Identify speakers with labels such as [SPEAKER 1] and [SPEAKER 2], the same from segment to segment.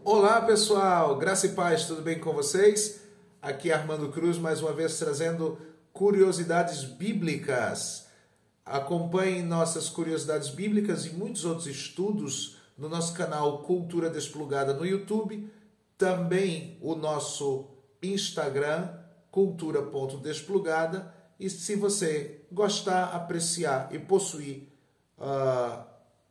[SPEAKER 1] Olá pessoal, graça e paz, tudo bem com vocês? Aqui é Armando Cruz, mais uma vez trazendo curiosidades bíblicas. Acompanhem nossas curiosidades bíblicas e muitos outros estudos no nosso canal Cultura Desplugada no YouTube, também o nosso Instagram, cultura.desplugada, e se você gostar, apreciar e possuir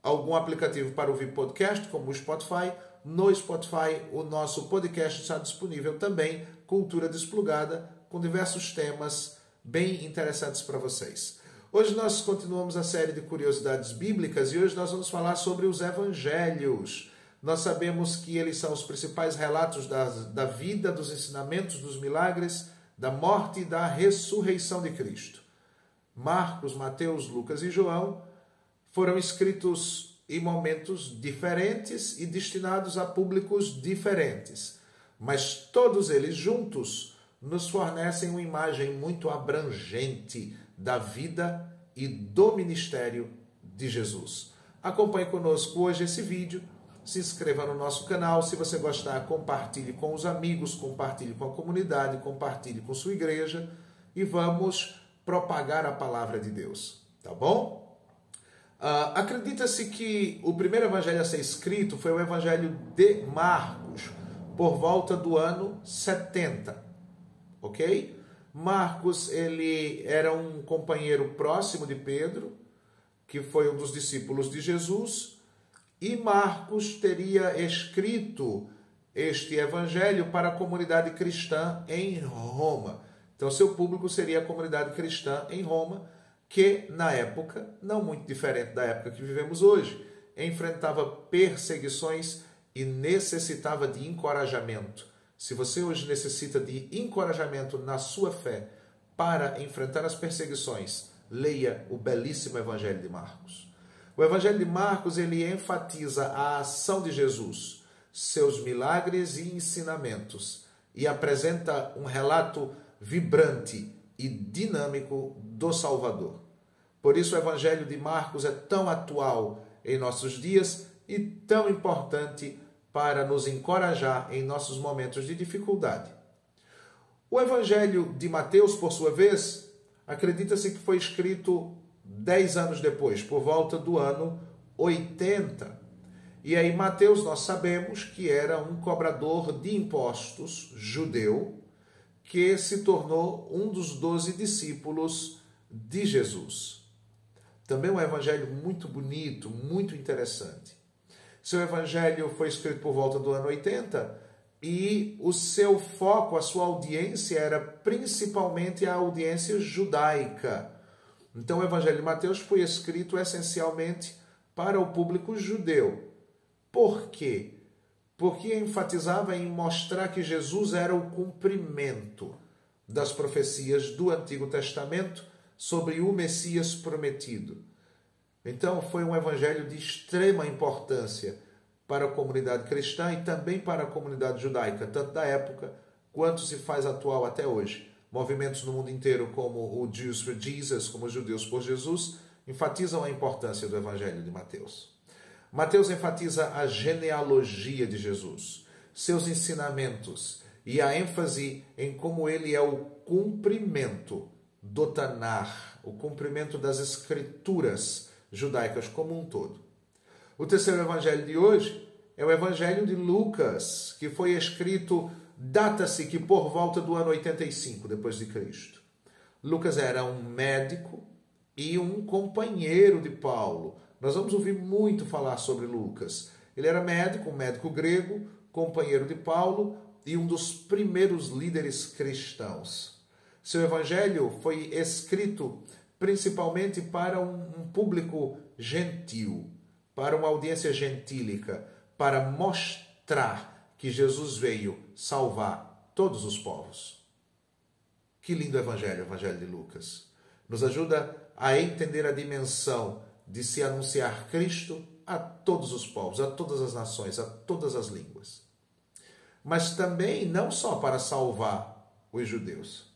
[SPEAKER 1] algum aplicativo para ouvir podcast, como o Spotify, no Spotify o nosso podcast está disponível também, Cultura Desplugada, com diversos temas bem interessantes para vocês. Hoje nós continuamos a série de curiosidades bíblicas e hoje nós vamos falar sobre os evangelhos. Nós sabemos que eles são os principais relatos da vida, dos ensinamentos, dos milagres, da morte e da ressurreição de Cristo. Marcos, Mateus, Lucas e João foram escritos em momentos diferentes e destinados a públicos diferentes, mas todos eles juntos nos fornecem uma imagem muito abrangente da vida e do ministério de Jesus. Acompanhe conosco hoje esse vídeo, se inscreva no nosso canal, se você gostar, compartilhe com os amigos, compartilhe com a comunidade, compartilhe com sua igreja e vamos propagar a palavra de Deus, tá bom? Acredita-se que o primeiro evangelho a ser escrito foi o evangelho de Marcos, por volta do ano 70, ok? Marcos, ele era um companheiro próximo de Pedro, que foi um dos discípulos de Jesus, e Marcos teria escrito este evangelho para a comunidade cristã em Roma. Então, seu público seria a comunidade cristã em Roma, que na época, não muito diferente da época que vivemos hoje, enfrentava perseguições e necessitava de encorajamento. Se você hoje necessita de encorajamento na sua fé para enfrentar as perseguições, leia o belíssimo Evangelho de Marcos. O Evangelho de Marcos, ele enfatiza a ação de Jesus, seus milagres e ensinamentos, e apresenta um relato vibrante e dinâmico do Salvador. Por isso o Evangelho de Marcos é tão atual em nossos dias e tão importante para nos encorajar em nossos momentos de dificuldade. O Evangelho de Mateus, por sua vez, acredita-se que foi escrito 10 anos depois, por volta do ano 80. E aí Mateus, nós sabemos que era um cobrador de impostos judeu, que se tornou um dos 12 discípulos de Jesus. Também um evangelho muito bonito, muito interessante. Seu evangelho foi escrito por volta do ano 80 e o seu foco, a sua audiência era principalmente a audiência judaica. Então o evangelho de Mateus foi escrito essencialmente para o público judeu. Por quê? Porque enfatizava em mostrar que Jesus era o cumprimento das profecias do Antigo Testamento sobre o Messias prometido. Então foi um evangelho de extrema importância para a comunidade cristã e também para a comunidade judaica, tanto da época quanto se faz atual até hoje. Movimentos no mundo inteiro como o Jews for Jesus, como os judeus por Jesus, enfatizam a importância do evangelho de Mateus. Mateus enfatiza a genealogia de Jesus, seus ensinamentos e a ênfase em como ele é o cumprimento do Tanar, o cumprimento das escrituras judaicas como um todo. O terceiro evangelho de hoje é o evangelho de Lucas, que foi escrito, data-se que por volta do ano 85 depois de Cristo. Lucas era um médico e um companheiro de Paulo. Nós vamos ouvir muito falar sobre Lucas. Ele era médico, um médico grego, companheiro de Paulo e um dos primeiros líderes cristãos. Seu evangelho foi escrito principalmente para um público gentil, para uma audiência gentílica, para mostrar que Jesus veio salvar todos os povos. Que lindo evangelho, o evangelho de Lucas. Nos ajuda a entender a dimensão de se anunciar Cristo a todos os povos, a todas as nações, a todas as línguas. Mas também não só para salvar os judeus.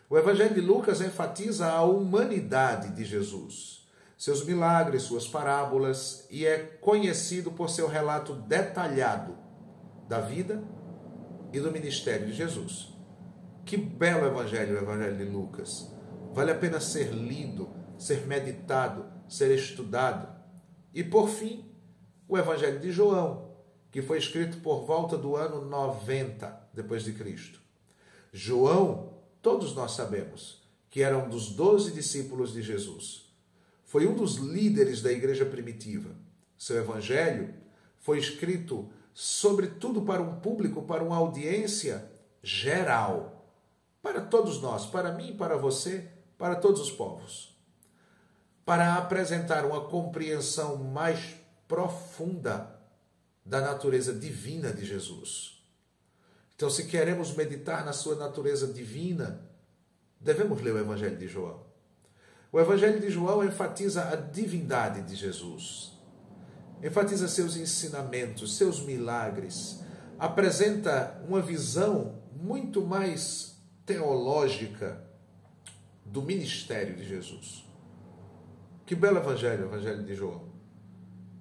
[SPEAKER 1] O Evangelho de Lucas enfatiza a humanidade de Jesus, seus milagres, suas parábolas, e é conhecido por seu relato detalhado da vida e do ministério de Jesus. Que belo evangelho, o evangelho de Lucas. Vale a pena ser lido, ser meditado, ser estudado. E por fim, o evangelho de João, que foi escrito por volta do ano 90 depois de Cristo. João, todos nós sabemos, que era um dos 12 discípulos de Jesus. Foi um dos líderes da igreja primitiva. Seu evangelho foi escrito sobretudo para um público, para uma audiência geral. Para todos nós, para mim, para você, para todos os povos. Para apresentar uma compreensão mais profunda da natureza divina de Jesus. Então, se queremos meditar na sua natureza divina, devemos ler o Evangelho de João. O Evangelho de João enfatiza a divindade de Jesus, enfatiza seus ensinamentos, seus milagres, apresenta uma visão muito mais teológica do ministério de Jesus. Que belo Evangelho, o Evangelho de João.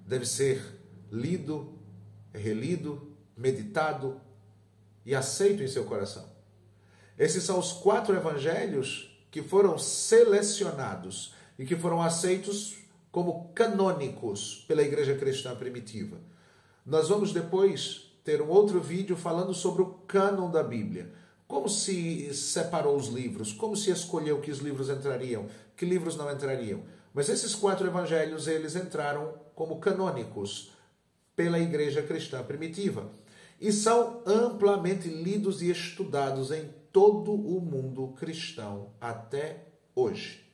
[SPEAKER 1] Deve ser lido, relido, meditado e aceito em seu coração. Esses são os 4 evangelhos que foram selecionados e que foram aceitos como canônicos pela igreja cristã primitiva. Nós vamos depois ter um outro vídeo falando sobre o cânon da Bíblia. Como se separou os livros, como se escolheu que os livros entrariam, que livros não entrariam. Mas esses 4 evangelhos, eles entraram como canônicos pela igreja cristã primitiva. E são amplamente lidos e estudados em todo o mundo cristão até hoje.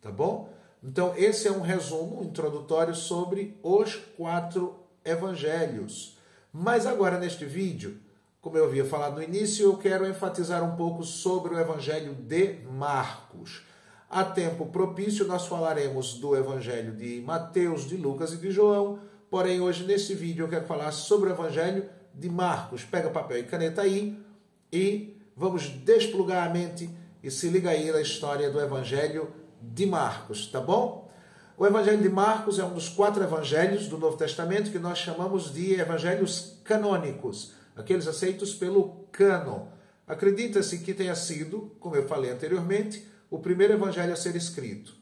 [SPEAKER 1] Tá bom? Então, esse é um resumo introdutório sobre os 4 evangelhos. Mas agora, neste vídeo, como eu havia falado no início, eu quero enfatizar um pouco sobre o evangelho de Marcos. A tempo propício, nós falaremos do evangelho de Mateus, de Lucas e de João. Porém, hoje, nesse vídeo, eu quero falar sobre o evangelho de Marcos. Pega papel e caneta aí e vamos desplugar a mente e se liga aí na história do evangelho de Marcos, tá bom? O evangelho de Marcos é um dos 4 evangelhos do Novo Testamento que nós chamamos de evangelhos canônicos, aqueles aceitos pelo cânon. Acredita-se que tenha sido, como eu falei anteriormente, o primeiro evangelho a ser escrito,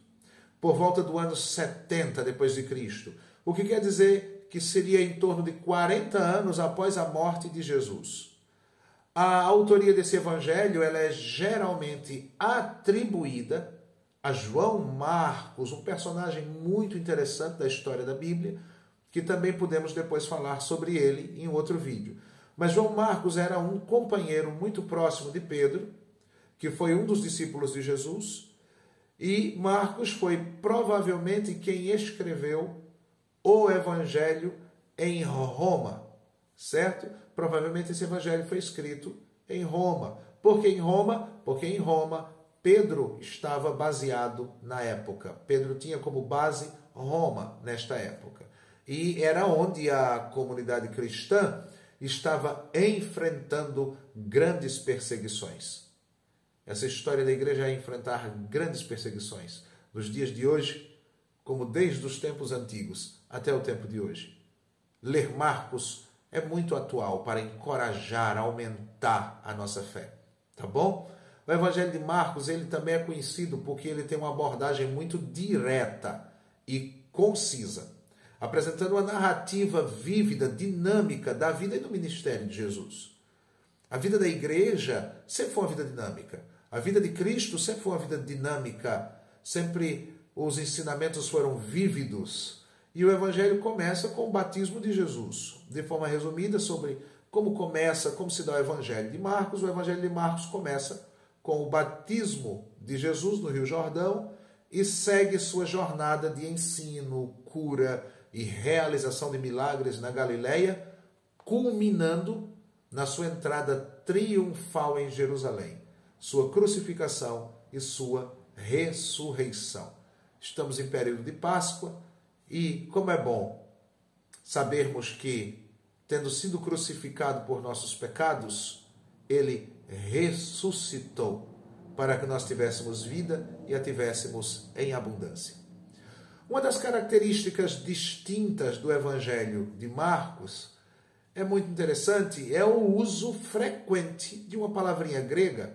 [SPEAKER 1] por volta do ano 70 depois de Cristo, o que quer dizer que seria em torno de 40 anos após a morte de Jesus. A autoria desse evangelho ela é geralmente atribuída a João Marcos, um personagem muito interessante da história da Bíblia, que também podemos depois falar sobre ele em outro vídeo. Mas João Marcos era um companheiro muito próximo de Pedro, que foi um dos discípulos de Jesus, e Marcos foi provavelmente quem escreveu o evangelho em Roma, certo? Provavelmente esse evangelho foi escrito em Roma. Por que em Roma? Porque em Roma Pedro estava baseado na época. Pedro tinha como base Roma nesta época. E era onde a comunidade cristã estava enfrentando grandes perseguições. Essa história da igreja é enfrentar grandes perseguições nos dias de hoje, como desde os tempos antigos até o tempo de hoje. Ler Marcos é muito atual para encorajar, aumentar a nossa fé, tá bom? O Evangelho de Marcos, ele também é conhecido porque ele tem uma abordagem muito direta e concisa, apresentando uma narrativa vívida, dinâmica da vida e do ministério de Jesus. A vida da igreja sempre foi uma vida dinâmica. A vida de Cristo sempre foi uma vida dinâmica. Sempre os ensinamentos foram vívidos. E o Evangelho começa com o batismo de Jesus. De forma resumida, sobre como começa, como se dá o Evangelho de Marcos. O Evangelho de Marcos começa com o batismo de Jesus no Rio Jordão e segue sua jornada de ensino, cura e realização de milagres na Galileia, culminando na sua entrada triunfal em Jerusalém, sua crucificação e sua ressurreição. Estamos em período de Páscoa e como é bom sabermos que, tendo sido crucificado por nossos pecados, ele ressuscitou para que nós tivéssemos vida e a tivéssemos em abundância. Uma das características distintas do Evangelho de Marcos é muito interessante, é o uso frequente de uma palavrinha grega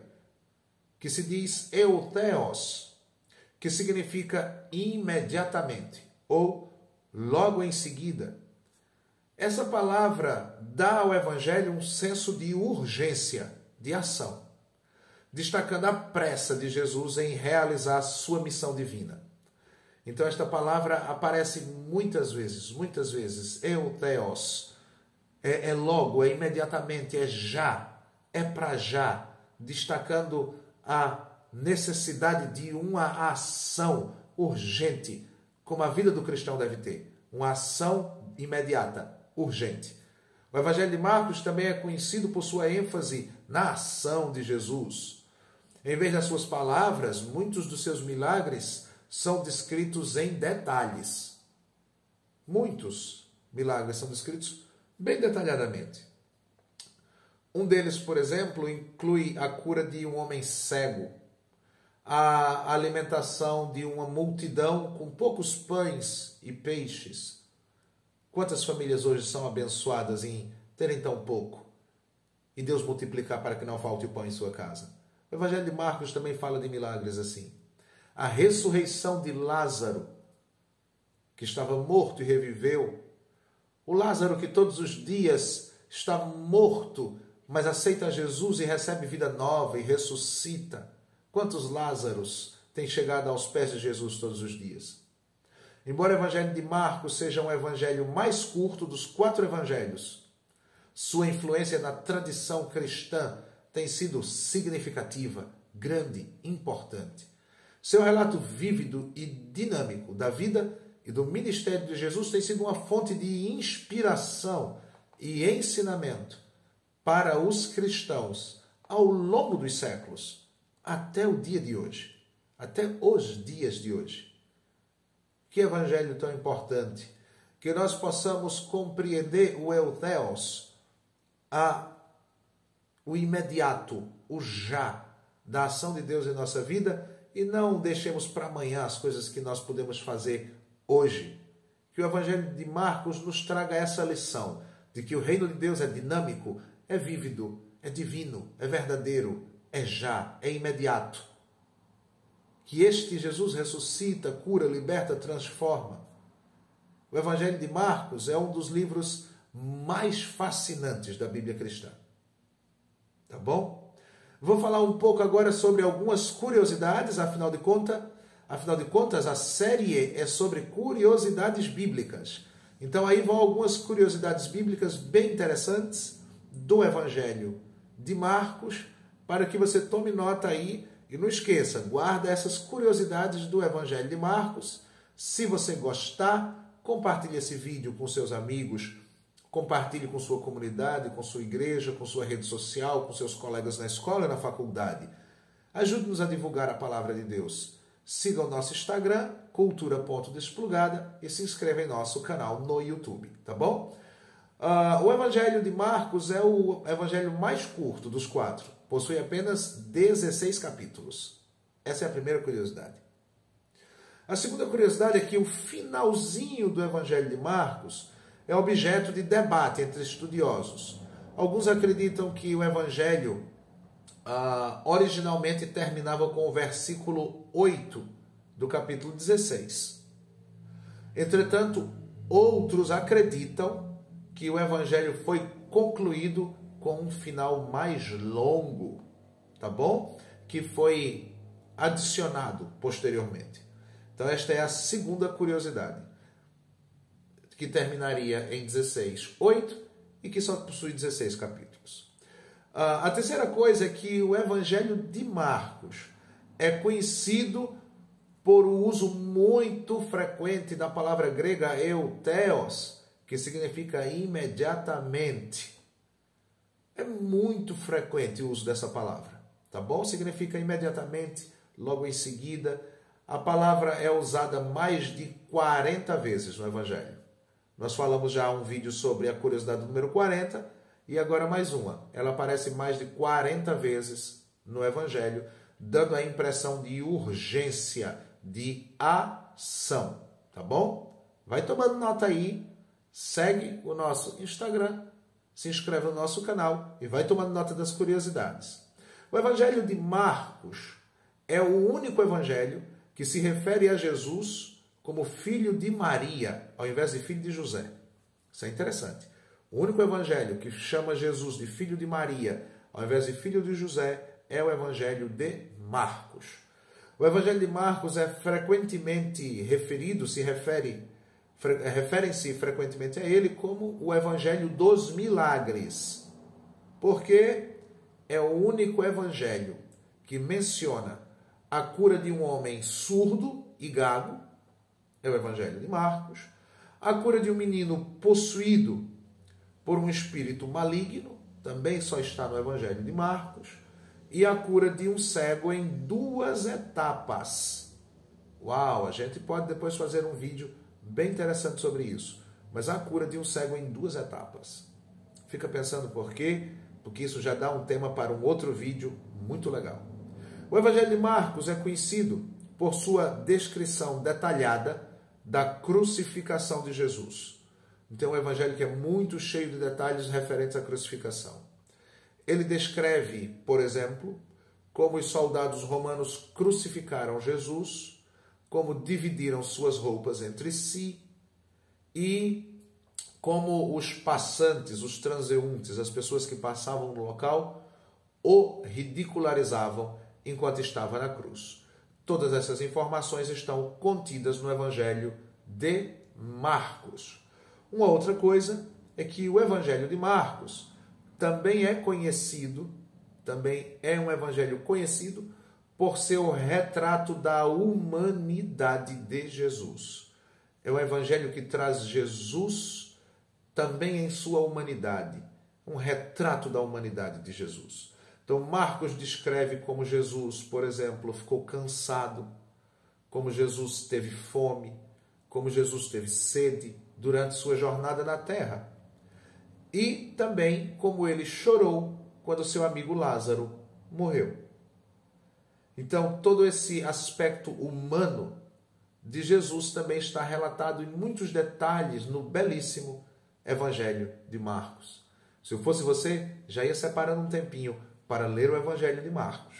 [SPEAKER 1] que se diz eutheos, que significa imediatamente ou logo em seguida. Essa palavra dá ao Evangelho um senso de urgência, de ação, destacando a pressa de Jesus em realizar sua missão divina. Então esta palavra aparece muitas vezes, eutheos, é logo, é imediatamente, é já, é para já, destacando a necessidade de uma ação urgente, como a vida do cristão deve ter, uma ação imediata, urgente. O Evangelho de Marcos também é conhecido por sua ênfase na ação de Jesus. Em vez das suas palavras, muitos dos seus milagres são descritos em detalhes. Muitos milagres são descritos bem detalhadamente. Um deles, por exemplo, inclui a cura de um homem cego, a alimentação de uma multidão com poucos pães e peixes. Quantas famílias hoje são abençoadas em terem tão pouco e Deus multiplicar para que não falte o pão em sua casa? O Evangelho de Marcos também fala de milagres assim. A ressurreição de Lázaro, que estava morto e reviveu. O Lázaro que todos os dias está morto, mas aceita Jesus e recebe vida nova e ressuscita. Quantos Lázaros têm chegado aos pés de Jesus todos os dias? Embora o Evangelho de Marcos seja um evangelho mais curto dos 4 evangelhos, sua influência na tradição cristã tem sido significativa, grande, importante. Seu relato vívido e dinâmico da vida e do ministério de Jesus tem sido uma fonte de inspiração e ensinamento para os cristãos ao longo dos séculos, até o dia de hoje, até os dias de hoje. Que evangelho tão importante, que nós possamos compreender o eutheos, o imediato, o já da ação de Deus em nossa vida e não deixemos para amanhã as coisas que nós podemos fazer hoje. Que o Evangelho de Marcos nos traga essa lição de que o reino de Deus é dinâmico, é vívido, é divino, é verdadeiro, é já, é imediato. Que este Jesus ressuscita, cura, liberta, transforma. O Evangelho de Marcos é um dos livros mais fascinantes da Bíblia cristã. Tá bom? Vou falar um pouco agora sobre algumas curiosidades, afinal de contas, a série é sobre curiosidades bíblicas. Então aí vão algumas curiosidades bíblicas bem interessantes do Evangelho de Marcos, para que você tome nota aí e não esqueça, guarda essas curiosidades do Evangelho de Marcos. Se você gostar, compartilhe esse vídeo com seus amigos, compartilhe com sua comunidade, com sua igreja, com sua rede social, com seus colegas na escola e na faculdade. Ajude-nos a divulgar a palavra de Deus. Siga o nosso Instagram, cultura.desplugada, e se inscreva em nosso canal no YouTube, tá bom? O Evangelho de Marcos é o evangelho mais curto dos 4. Possui apenas 16 capítulos. Essa é a primeira curiosidade. A segunda curiosidade é que o finalzinho do Evangelho de Marcos é objeto de debate entre estudiosos. Alguns acreditam que o Evangelho originalmente terminava com o versículo 8 do capítulo 16. Entretanto, outros acreditam que o Evangelho foi concluído com um final mais longo, tá bom? Que foi adicionado posteriormente. Então esta é a segunda curiosidade, que terminaria em 16:8 e que só possui 16 capítulos. A terceira coisa é que o Evangelho de Marcos é conhecido por um uso muito frequente da palavra grega eutheos, que significa imediatamente. É muito frequente o uso dessa palavra, tá bom? Significa imediatamente, logo em seguida. A palavra é usada mais de 40 vezes no Evangelho. Nós falamos já um vídeo sobre a curiosidade número 40 e agora mais uma. Ela aparece mais de 40 vezes no Evangelho, dando a impressão de urgência, de ação, tá bom? Vai tomando nota aí, segue o nosso Instagram, se inscreve no nosso canal e vai tomando nota das curiosidades. O Evangelho de Marcos é o único evangelho que se refere a Jesus como filho de Maria, ao invés de filho de José. Isso é interessante. O único evangelho que chama Jesus de filho de Maria, ao invés de filho de José, é o Evangelho de Marcos. O Evangelho de Marcos é frequentemente referido, referem-se frequentemente a ele como o Evangelho dos Milagres, porque é o único evangelho que menciona a cura de um homem surdo e gago, é o Evangelho de Marcos, a cura de um menino possuído por um espírito maligno, também só está no Evangelho de Marcos, e a cura de um cego em 2 etapas. Uau, a gente pode depois fazer um vídeo bem interessante sobre isso, mas a cura de um cego em 2 etapas. Fica pensando por quê? Porque isso já dá um tema para um outro vídeo muito legal. O Evangelho de Marcos é conhecido por sua descrição detalhada da crucificação de Jesus. Então, é um evangelho que é muito cheio de detalhes referentes à crucificação. Ele descreve, por exemplo, como os soldados romanos crucificaram Jesus, como dividiram suas roupas entre si e como os passantes, os transeuntes, as pessoas que passavam no local, o ridicularizavam enquanto estava na cruz. Todas essas informações estão contidas no Evangelho de Marcos. Uma outra coisa é que o Evangelho de Marcos também é conhecido, também é um evangelho conhecido por seu retrato da humanidade de Jesus. É um evangelho que traz Jesus também em sua humanidade, um retrato da humanidade de Jesus. Então, Marcos descreve como Jesus, por exemplo, ficou cansado, como Jesus teve fome, como Jesus teve sede durante sua jornada na terra. E também como ele chorou quando seu amigo Lázaro morreu. Então, todo esse aspecto humano de Jesus também está relatado em muitos detalhes no belíssimo Evangelho de Marcos. Se eu fosse você, já ia separando um tempinho para ler o Evangelho de Marcos.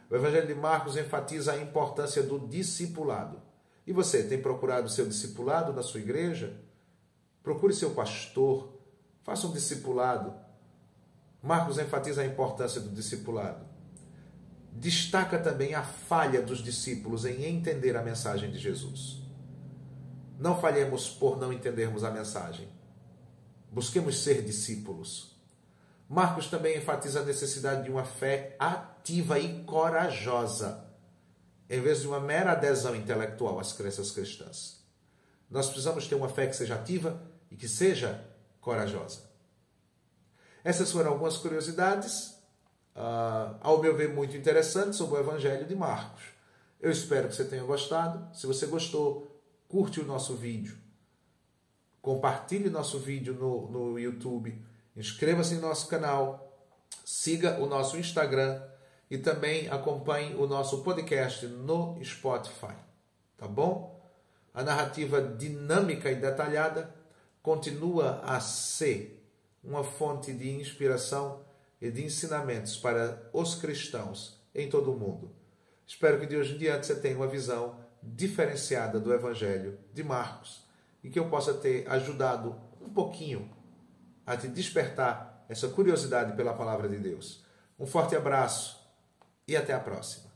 [SPEAKER 1] O Evangelho de Marcos enfatiza a importância do discipulado. E você, tem procurado seu discipulado na sua igreja? Procure seu pastor, faça um discipulado. Marcos enfatiza a importância do discipulado. Destaca também a falha dos discípulos em entender a mensagem de Jesus. Não falhemos por não entendermos a mensagem. Busquemos ser discípulos. Marcos também enfatiza a necessidade de uma fé ativa e corajosa, em vez de uma mera adesão intelectual às crenças cristãs. Nós precisamos ter uma fé que seja ativa e que seja corajosa. Essas foram algumas curiosidades, ao meu ver, muito interessantes sobre o Evangelho de Marcos. Eu espero que você tenha gostado. Se você gostou, curte o nosso vídeo, compartilhe nosso vídeo no YouTube, inscreva-se no nosso canal, siga o nosso Instagram e também acompanhe o nosso podcast no Spotify. Tá bom? A narrativa dinâmica e detalhada continua a ser uma fonte de inspiração e de ensinamentos para os cristãos em todo o mundo. Espero que de hoje em diante você tenha uma visão diferenciada do Evangelho de Marcos e que eu possa ter ajudado um pouquinho a te despertar essa curiosidade pela palavra de Deus. Um forte abraço e até a próxima.